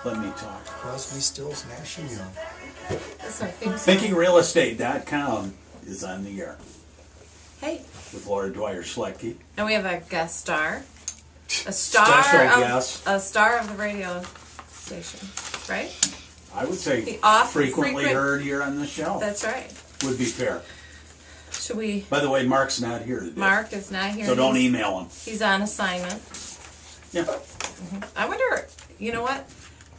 Let me talk. Crosby, Stills, Nash and Young. That's our theme song. ThinkingRealEstate.com is on the air Hey, with Laura Dwyer Schlecke. and we have a guest star. A Special of guest. a star of the radio station, right? I would say The off- frequently frequent- heard here on the show. That's right. Would be fair. Should we? By the way, Mark's not here today. Mark is not here. So don't He's- email him. He's on assignment. Yeah. I wonder. You know what?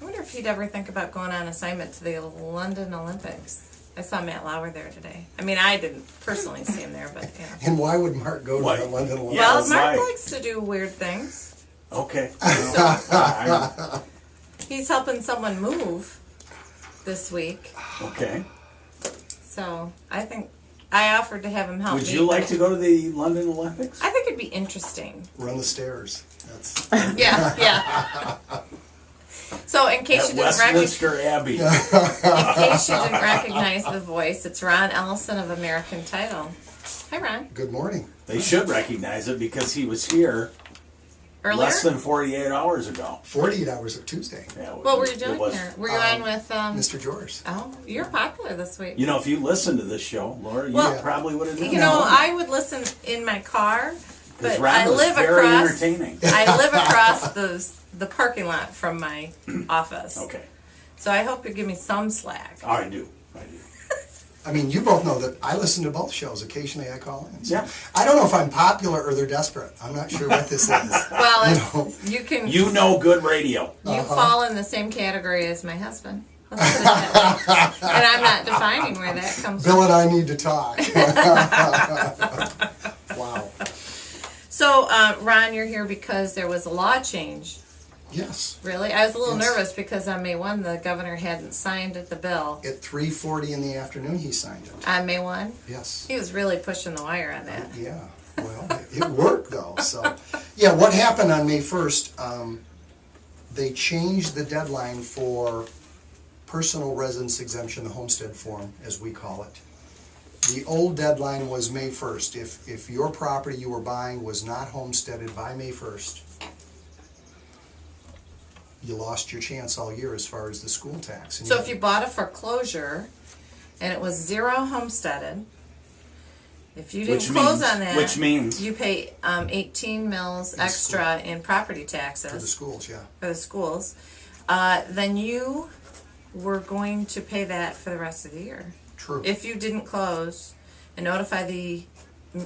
I wonder if he'd ever think about going on assignment to the London Olympics. I saw Matt Lauer there today. I mean, I didn't personally see him there, but you know. And why would Mark go Why? to the London Olympics? Yeah, Well, Mark why? likes to do weird things. Okay. He's helping someone move this week, Okay. so I think I offered to have him help Would me. you like but to go to the London Olympics? I think it'd be interesting. Run the stairs. That's Yeah, yeah. So in case At you didn't recognize, Westminster Abbey. the voice, it's Ron Ellison of American Title. Hi, Ron. good morning. They should recognize it because he was here Earlier. less than 48 hours ago. 48 hours of Tuesday. Yeah, What were you it doing was- here? Were you on with? Mr. George. Oh, you're popular this week. You know, if you listened to this show, Laura, you Well, probably would have done You know, I would listen in my car, but Ron I was live very across. entertaining. I live across the parking lot from my office. Okay. So I hope you give me some slack. I do. I mean, you both know that I listen to both shows. Occasionally I call in. So Yeah. I don't know if I'm popular or they're desperate. I'm not sure what this is. Well, You it's, know. you can You know good radio. you fall in the same category as my husband. Let's put it that way. And I'm not defining where that comes Bill from. and I need to talk. Wow. So, Ron, you're here because there was a law change. Yes. Really? I was a little Yes. nervous because on May 1, the governor hadn't signed the bill. At 3:40 in the afternoon, he signed it. On May 1? Yes. He was really pushing the wire on that. Yeah. Well, it worked though. So, yeah. What happened on May 1st? They changed the deadline for personal residence exemption, the homestead form, as we call it. The old deadline was May 1st. If your property you were buying was not homesteaded by May 1st, you lost your chance all year as far as the school tax. And So if you bought a foreclosure and it was zero homesteaded, if you didn't close on that, Which means you pay 18 mils extra in property taxes for the schools, yeah. for the schools, then you were going to pay that for the rest of the year. True. If you didn't close and notify the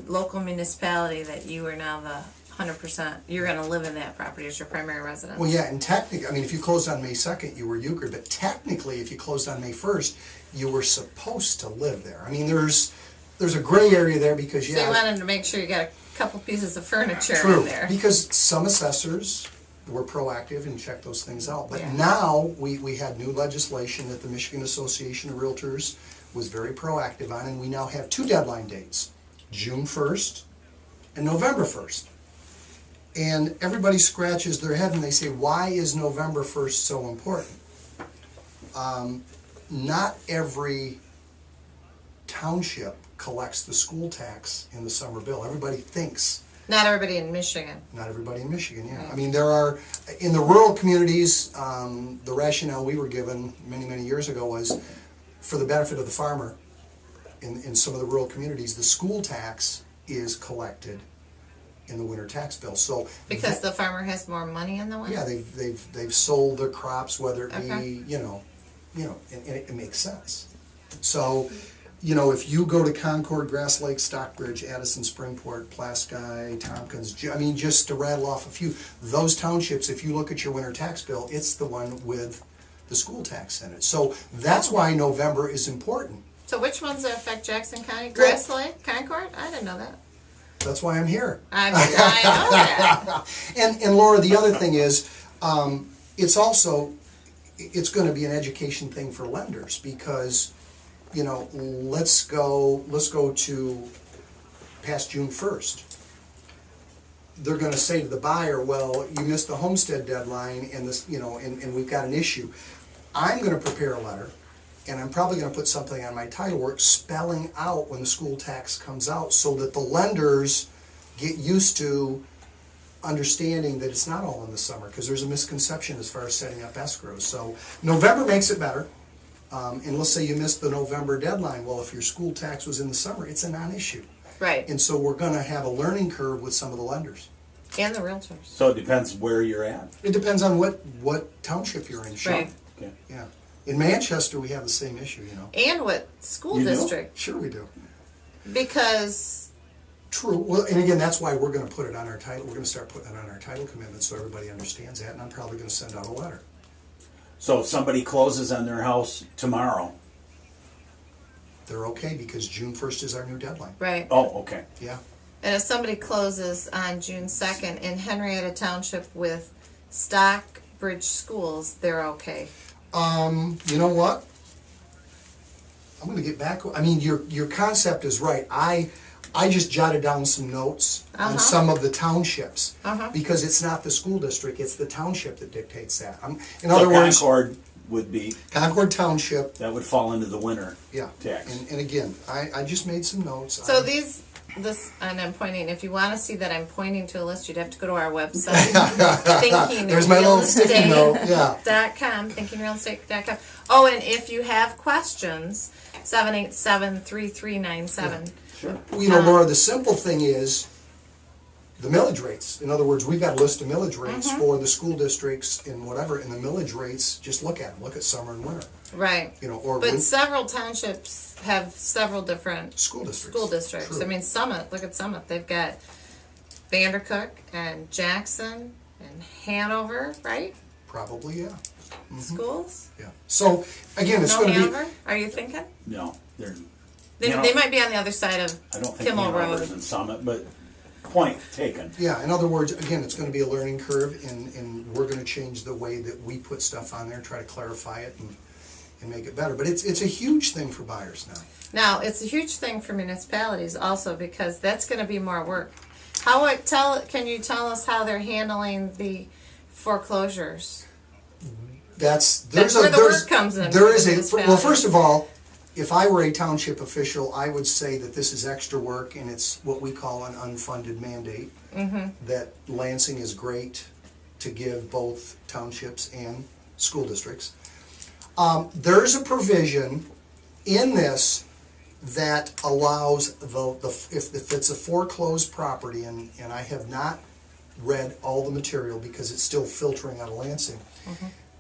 local municipality that you are now the 100%, you're going to live in that property as your primary residence. Well, yeah, and technically, I mean, if you closed on May 2nd, you were euchred, but technically, if you closed on May 1st, you were supposed to live there. I mean, there's a gray area there because, So yeah. you wanted to make sure you got a couple pieces of furniture True, in there. because some assessors were proactive and checked those things out. But Yeah. now, we had new legislation that the Michigan Association of Realtors was very proactive on, and we now have two deadline dates, June 1st and November 1st. And everybody scratches their head and they say, why is November 1st so important? Not every township collects the school tax in the summer bill. Everybody thinks. Not everybody in Michigan. Not everybody in Michigan, yeah. Right. I mean, there are, in the rural communities, the rationale we were given many, many years ago was for the benefit of the farmer. In some of the rural communities, the school tax is collected in the winter tax bill. So Because the farmer has more money in the winter? yeah, they've sold their crops, whether it Okay. be, and it makes sense. So, if you go to Concord, Grass Lake, Stockbridge, Addison, Springport, Plasky, Tompkins, I mean, just to rattle off a few, those townships, if you look at your winter tax bill, it's the one with the school tax in it. So that's why November is important. So which ones affect Jackson County? Grass Lake, Concord? I didn't know that. That's why I'm here. I know that. And Laura, the other thing is, it's going to be an education thing for lenders because, let's go to past June 1st. They're going to say to the buyer, well, you missed the homestead deadline and this, and we've got an issue. I'm going to prepare a letter and I'm probably going to put something on my title work spelling out when the school tax comes out so that the lenders get used to understanding that it's not all in the summer, because there's a misconception as far as setting up escrows. So November makes it better. And let's say you missed the November deadline. Well, if your school tax was in the summer, it's a non-issue. Right. And so we're gonna have a learning curve with some of the lenders. And the realtors. So it depends where you're at. It depends on what township you're in, sure. Right. Okay. Yeah. In Manchester, we have the same issue, you know. And what school You do? district. Sure we do. Because, True. Well, and again, that's why we're gonna put it on our title. We're gonna start putting it on our title commitment so everybody understands that, and I'm probably gonna send out a letter. So if somebody closes on their house tomorrow, They're okay because June 1st is our new deadline. right. oh, okay. Yeah. And if somebody closes on June 2nd in Henrietta Township with Stockbridge Schools, they're okay. You know what? I'm gonna get back, I mean, your concept is right. I just jotted down some notes on some of the townships. Because it's not the school district, it's the township that dictates that. In other So words, Concord would be, Concord Township, that would fall into the winter yeah. tax. And again, I just made some notes. So and I'm pointing, if you want to see that I'm pointing to a list, you'd have to go to our website. There's my little sticky note, yeah. thinkinrealestate.com. Oh, and if you have questions, 787-3397. Sure. You know, Laura, the simple thing is the millage rates. In other words, we've got a list of millage rates for the school districts and whatever, and the millage rates, just look at them. Look at summer and winter. Right. You know, or But several townships have several different school districts. True. I mean, Summit, look at Summit. They've got Vandercook and Jackson and Hanover, right? Probably, yeah. Schools? Yeah. So, again, it's No going to be... Hanover? Are you thinking? No, they're, They might be on the other side of I don't think Kimmel Hanover's Road. in Summit, but point taken. Yeah, in other words, again, it's going to be a learning curve, and we're going to change the way that we put stuff on there, try to clarify it and make it better. But it's a huge thing for buyers now. Now, it's a huge thing for municipalities also because that's going to be more work. Can you tell us how they're handling the foreclosures? That's where the work comes in There for is the well, municipalities. first of all, if I were a township official, I would say that this is extra work, and it's what we call an unfunded mandate. That Lansing is great to give both townships and school districts. There's a provision in this that allows if it's a foreclosed property, and I have not read all the material because it's still filtering out of Lansing,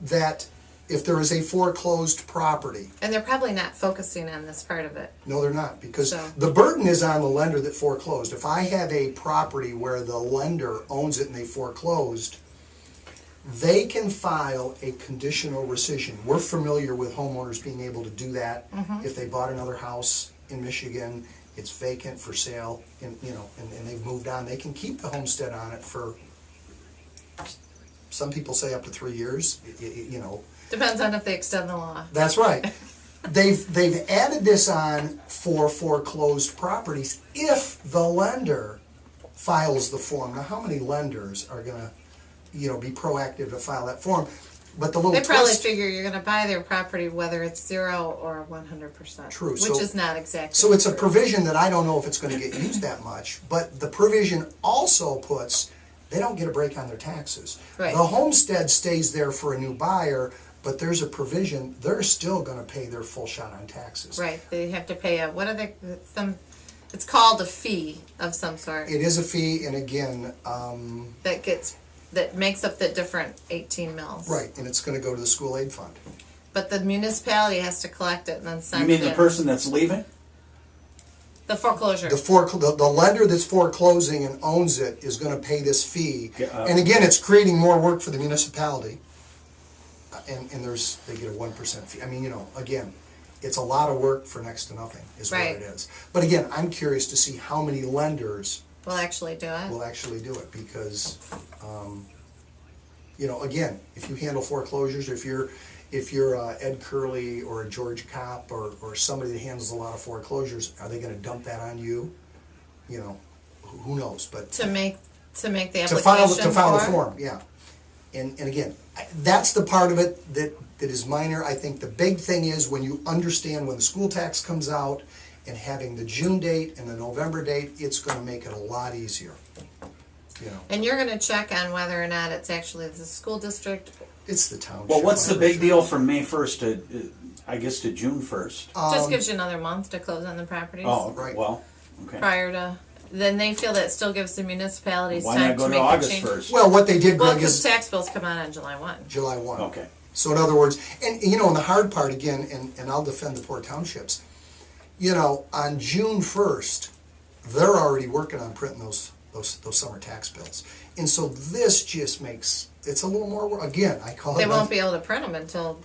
that if there is a foreclosed property, And they're probably not focusing on this part of it. no, they're not, because So- the burden is on the lender that foreclosed. If I have a property where the lender owns it and they foreclosed, they can file a conditional rescission. We're familiar with homeowners being able to do that. If they bought another house in Michigan, it's vacant for sale, and they've moved on, they can keep the homestead on it for, some people say up to 3 years, Depends on if they extend the law. That's right. They've added this on for foreclosed properties if the lender files the form. Now, how many lenders are gonna, be proactive to file that form? But the little They probably twist. figure you're going to buy their property whether it's 0 or 100%. True, Which so- is not exactly So it's a true. provision that I don't know if it's gonna get used that much, but the provision also puts, they don't get a break on their taxes. Right. The homestead stays there for a new buyer, but there's a provision, they're still gonna pay their full shot on taxes. Right. They have to pay it's called a fee of some sort It is a fee, and again, that makes up the different 18 mils. right, and it's gonna go to the school aid fund. But the municipality has to collect it and then send You mean it the in. person that's leaving? The foreclosure. The lender that's foreclosing and owns it is gonna pay this fee. Yeah, And again, it's creating more work for the municipality. And they get a 1% fee. I mean, again, it's a lot of work for next to nothing, is what Right. it is. But again, I'm curious to see how many lenders Will actually do it. will actually do it, because, again, if you handle foreclosures, if you're Ed Curley or a George Kopp or somebody that handles a lot of foreclosures, are they gonna dump that on you? Who knows, but To make the application to file the for it? form, yeah. And again, that's the part of it that is minor. I think the big thing is when you understand when the school tax comes out and having the June date and the November date, it's gonna make it a lot easier. you know, And you're gonna check on whether or not it's actually the school district. it's the township. Well, what's the I'm big sure. deal from May 1st to, I guess, to June 1st? Just gives you another month to close on the properties. Oh, right. well, okay. Prior to, then they feel that still gives the municipalities Why time not go to to make the August change. 1st? Well, what they did, Well, Greg, because is tax bills come out on July 1. July 1. Okay. So in other words, and you know, and the hard part again, and I'll defend the poor townships, you know, on June 1st, they're already working on printing those summer tax bills. And so this just makes, it's a little more work. Again, I call it. They won't be able to print them until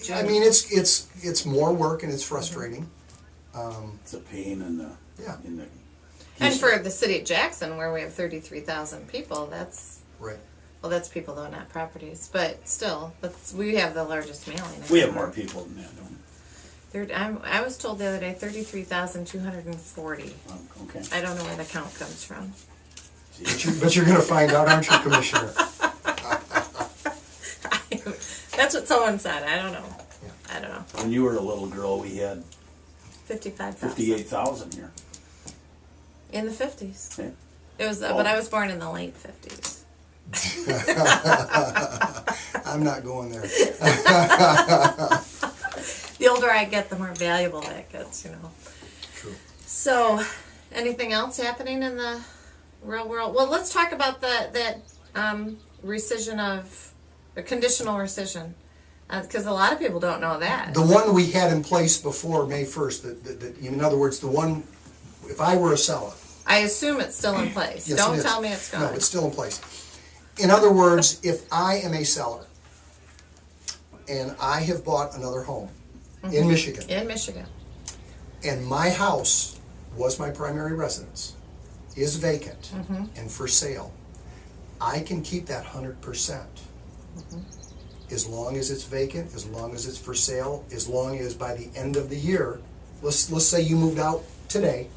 June. I mean, it's more work and it's frustrating. It's a pain in the, Yeah. in the. And for the city of Jackson, where we have 33,000 people, that's, Right. well, that's people though, not properties. But still, we have the largest mailing. We have more people than that, don't we? I was told the other day 33,240. Okay. I don't know where the count comes from. But you're gonna find out, aren't you, Commissioner? That's what someone said. I don't know. Yeah. I don't know. When you were a little girl, we had 55,000. 58,000 here. In the 50s. Okay. It was, Oh. but I was born in the late 50s. I'm not going there. The older I get, the more valuable that gets, you know. True. So, anything else happening in the real world? Well, let's talk about that rescission of the conditional rescission, because a lot of people don't know that. The one we had in place before May 1st, in other words, the one, if I were a seller. I assume it's still in place. Yes, Don't it is. tell me it's gone. No, it's still in place. In other words, if I am a seller and I have bought another home in Michigan, In Michigan. and my house was my primary residence, is vacant and for sale, I can keep that 100%. As long as it's vacant, as long as it's for sale, as long as by the end of the year, let's say you moved out today,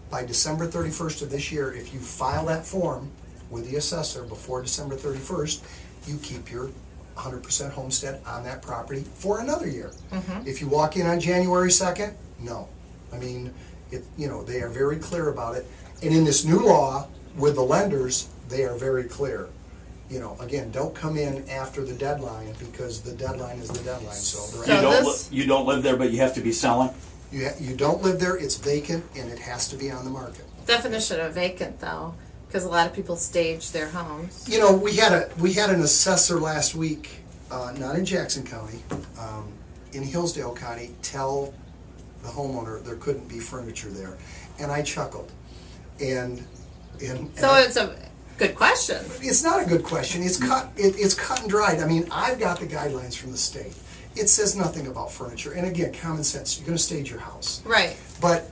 by December 31st of this year, if you file that form with the assessor before December 31st, you keep your 100% homestead on that property for another year. If you walk in on January 2nd, no. I mean, they are very clear about it. And in this new law with the lenders, they are very clear. Again, don't come in after the deadline because the deadline is the deadline. So You don't live there, but you have to be selling? you don't live there, it's vacant, and it has to be on the market. Definition of vacant, though, because a lot of people stage their homes. We had an assessor last week, not in Jackson County, in Hillsdale County, tell the homeowner there couldn't be furniture there, and I chuckled. And So it's a good question. it's not a good question. It's cut and dried. I mean, I've got the guidelines from the state. It says nothing about furniture. And again, common sense. You're going to stage your house, Right. but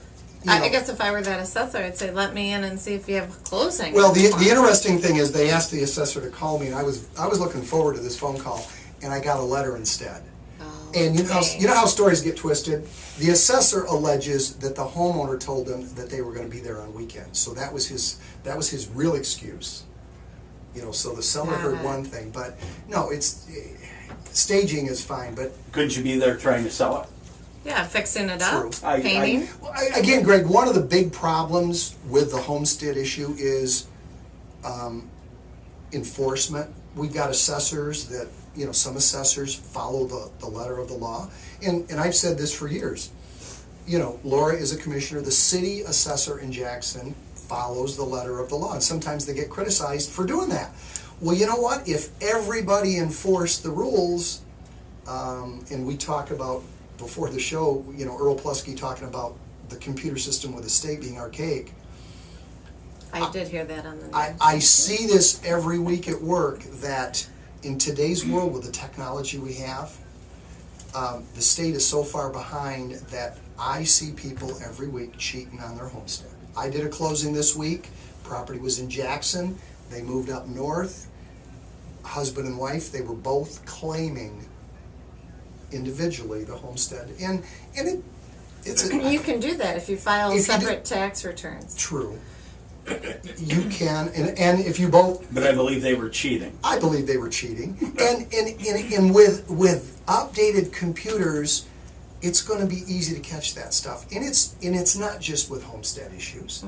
I guess if I were that assessor, I'd say, let me in and see if you have closing. Well, the interesting thing is they asked the assessor to call me, and I was looking forward to this phone call, and I got a letter instead. Oh, And you know dang. how stories get twisted. The assessor alleges that the homeowner told them that they were going to be there on weekends, so that was his real excuse. So the seller Got heard it. one thing, but no, staging is fine, but Couldn't you be there trying to sell it? Yeah, fixing it up, True. painting. Again, Greg, one of the big problems with the homestead issue is enforcement. We've got assessors that, some assessors follow the letter of the law. And I've said this for years. Laura is a commissioner. The city assessor in Jackson follows the letter of the law. And sometimes they get criticized for doing that. Well, you know what? If everybody enforced the rules, and we talk about before the show, Earl Plusky talking about the computer system with the state being archaic. I did hear that on the news. I see this every week at work, that in today's world with the technology we have, the state is so far behind that I see people every week cheating on their homestead. I did a closing this week. Property was in Jackson. They moved up north. Husband and wife, they were both claiming individually the homestead. And it's You can do that if you file If you do- separate tax returns. true. You can, and if you both, But I believe they were cheating. I believe they were cheating. And with updated computers, it's going to be easy to catch that stuff. And it's not just with homestead issues.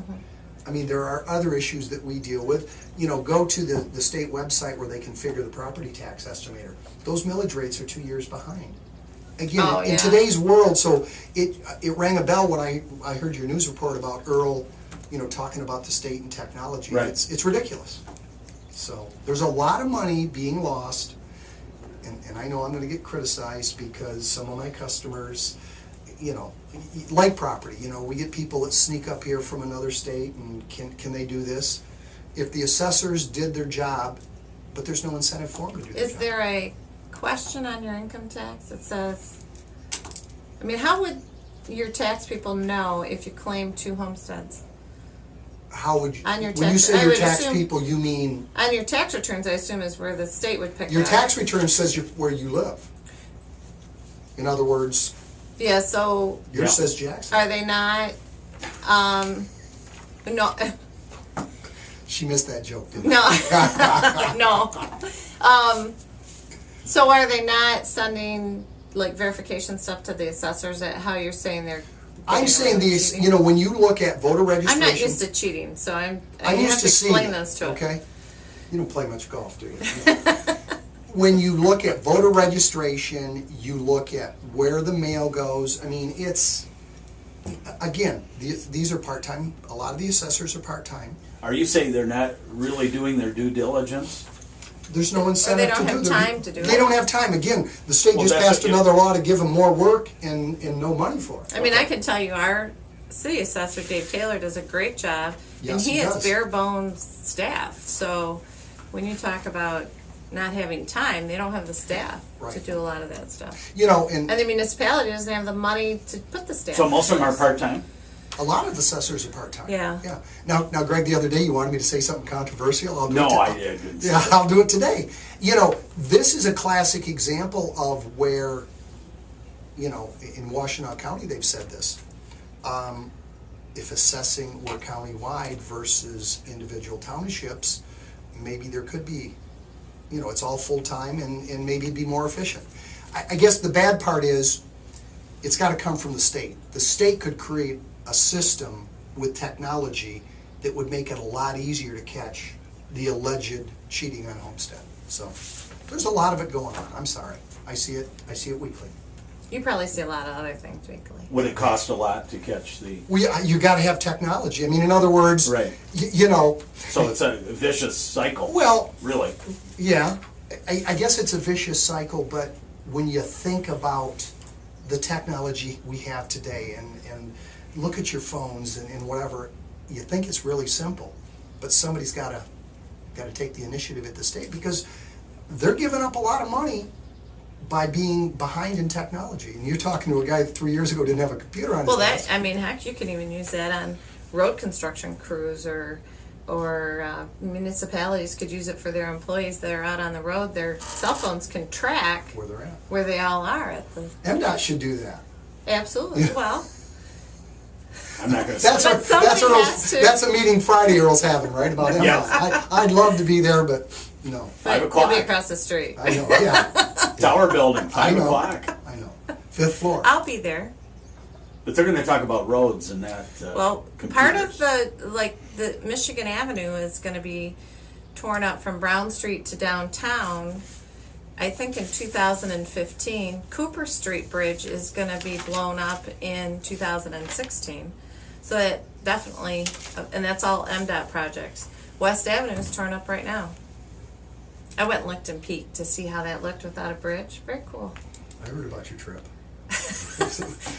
I mean, there are other issues that we deal with. You know, go to the state website where they configure the property tax estimator. Those millage rates are 2 years behind. Again, Oh, in yeah. today's world, so it rang a bell when I heard your news report about Earl, you know, talking about the state and technology. Right. It's ridiculous. So there's a lot of money being lost, and I know I'm gonna get criticized because some of my customers, you know, like property, you know, we get people that sneak up here from another state and can they do this? If the assessors did their job, but there's no incentive for them to do their Is job. there a question on your income tax? It says, I mean, how would your tax people know if you claim 2 homesteads? How would you, On your when you tax- say I your would tax assume- people, you mean, On your tax returns, I assume is where the state would pick your that tax up. return says where you live. In other words, Yeah, so yours Yeah. says Jackson. are they not, no, She missed that joke, didn't no, no. So are they not sending like verification stuff to the assessors at how you're saying they're? I'm getting saying away with these, cheating? you know, when you look at voter registration. I'm not used to cheating, so I I'm have used to to seeing explain it, this to it. okay? You don't play much golf, do you? When you look at voter registration, you look at where the mail goes, I mean, it's, again, these are part-time, a lot of the assessors are part-time. Are you saying they're not really doing their due diligence? There's no incentive to don't do have their- time to do They it. don't have time, again, the state Well, just that's passed what you- another law to give them more work and no money for it. I mean, I can tell you, our city assessor, Dave Taylor, does a great job, and Yes, he he has does. bare bones staff. So when you talk about not having time, they don't have the staff to Right. do a lot of that stuff. You know, and And the municipality doesn't have the money to put the staff. So most of them are in place. part-time? a lot of assessors are part-time. Yeah. Yeah. Now, Greg, the other day you wanted me to say something controversial. I'll do No, it to- I didn't. Yeah, I'll do it today. You know, this is a classic example of where, you know, in Washtenaw County, they've said this. If assessing were county-wide versus individual townships, maybe there could be, you know, it's all full-time and maybe it'd be more efficient. I guess the bad part is, it's gotta come from the state. The state could create a system with technology that would make it a lot easier to catch the alleged cheating on homestead. So, there's a lot of it going on, I'm sorry. I see it weekly. You probably see a lot of other things weekly. Would it cost a lot to catch the, You gotta have technology. I mean, in other words, Right. you know, so it's a vicious cycle? well, Really? yeah, I guess it's a vicious cycle, but when you think about the technology we have today and look at your phones and whatever, you think it's really simple, but somebody's gotta take the initiative at the state because they're giving up a lot of money by being behind in technology. And you're talking to a guy that 3 years ago didn't have a computer on his Well, desk. I mean, heck, you can even use that on road construction crews or municipalities could use it for their employees that are out on the road. Their cell phones can track Where they're at. where they all are at the. MDOT should do that. Absolutely. Well, I'm not gonna say. That's But somebody has to. that's a meeting Friday Earl's having, right, about MDOT. Yes. I'd love to be there, but no. but 5 you'll o'clock. be across the street. I know, yeah, Tower building, I 5 know. o'clock. I know. 5th floor. I'll be there. But they're gonna talk about roads and that, Well, part of computers. the Michigan Avenue is going to be torn up from Brown Street to downtown. I think in 2015, Cooper Street Bridge is going to be blown up in 2016. So that definitely, and that's all MDOT projects. West Avenue is torn up right now. I went and looked in Peak to see how that looked without a bridge. Very cool. I heard about your trip.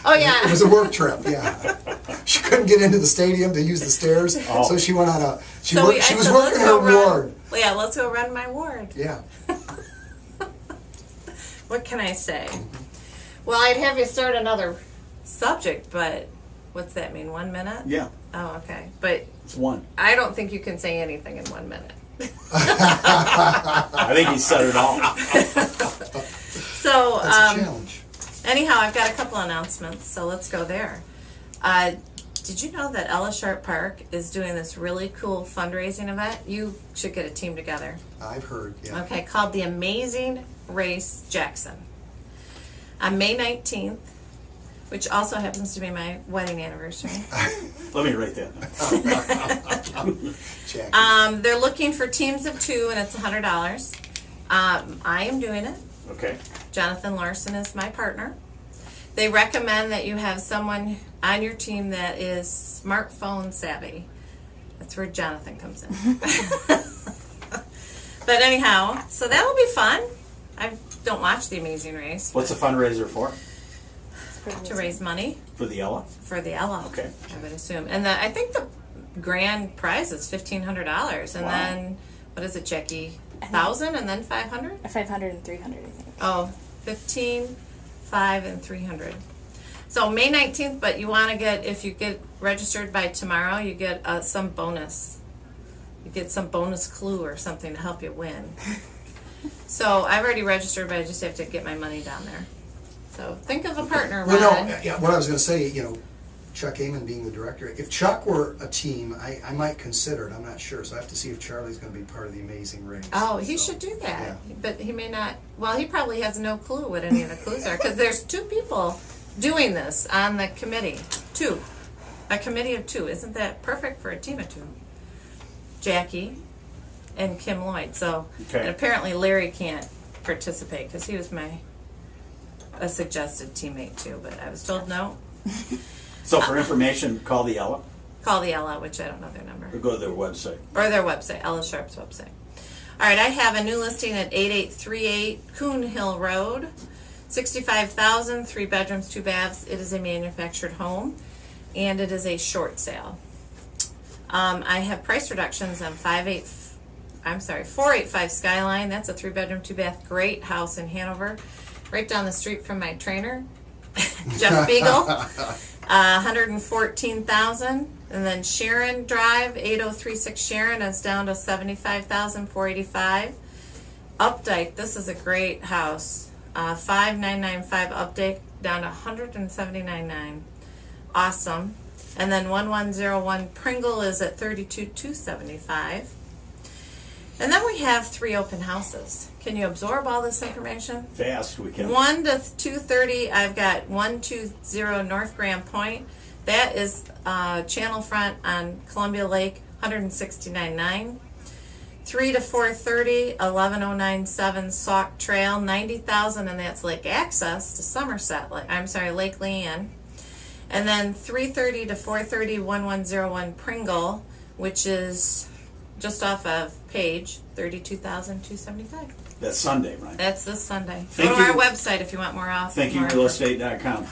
Oh yeah. It was a work trip, yeah. She couldn't get into the stadium to use the stairs, Oh. so she went on a, she So was I said, working let's her go run. ward. Well, yeah, let's go run my ward. Yeah. What can I say? Well, I'd have you start another subject, but what's that mean? 1 minute? Yeah, Oh, okay. But it's one. I don't think you can say anything in 1 minute. I think he said it all. So, That's a challenge. anyhow, I've got a couple announcements, so let's go there. Did you know that Ella Sharp Park is doing this really cool fundraising event? You should get a team together. I've heard, yeah. Okay, called the Amazing Race Jackson. On May 19th, which also happens to be my wedding anniversary. Let me write that down. Jackie. They're looking for teams of 2, and it's $100. I am doing it. Okay. Jonathan Larson is my partner. They recommend that you have someone on your team that is smartphone savvy. That's where Jonathan comes in. But anyhow, so that will be fun. I don't watch The Amazing Race. What's the fundraiser for? To raise money For the Ella? for the Ella. Okay. I would assume. And I think the grand prize is $1,500. And Wow. then, what is it, Jackie? 1,000 and then 500? 500 and 300, I think. Oh, 15, 5, and 300. So May 19th, but you want to get, if you get registered by tomorrow, you get some bonus. You get some bonus clue or something to help you win. So I've already registered, but I just have to get my money down there. So think of a partner, Ron. Well, no, yeah, what I was gonna say, Chuck Amon being the director, if Chuck were a team, I might consider it, I'm not sure, so I have to see if Charlie's gonna be part of the Amazing Race. Oh, he So, should do that. yeah. But he may not. Well, he probably has no clue what any of the clues are because there's 2 people doing this on the committee. 2. A committee of 2. Isn't that perfect for a team of 2? Jackie and Kim Lloyd. So, Okay. and apparently Larry can't participate because he was a suggested teammate too, but I was told no. So for information, call the Ella Call the Ella, which I don't know their number. or go to their website. Or their website, Ella Sharp's website. All right, I have a new listing at 8838 Coon Hill Road. 65,000, 3 bedrooms, 2 baths. It is a manufactured home, and it is a short sale. I have price reductions on 485 Skyline. That's a 3 bedroom, 2 bath, great house in Hanover, right down the street from my trainer, Jeff Beagle. 114,000, and then Sharon Drive, 8036 Sharon, is down to 75,485. Updike, this is a great house. 5995 Updike, down to 179.9. Awesome. And then 1101 Pringle is at 32,275. And then we have 3 open houses. Can you absorb all this information? Fast, we can. 1 to 2:30, I've got 120 North Grand Point. That is channel front on Columbia Lake, 169.9. 3 to 4:30, 11097 Sauk Trail, 90,000, and that's lake access to Somerset. Lake Leanne. And then 3:30 to 4:30, 1101 Pringle, which is just off of Page, 32,275. That's Sunday, right? That's this Sunday. Thank Go to our you. website if you want more off. more info. ThinkingRealestate.com.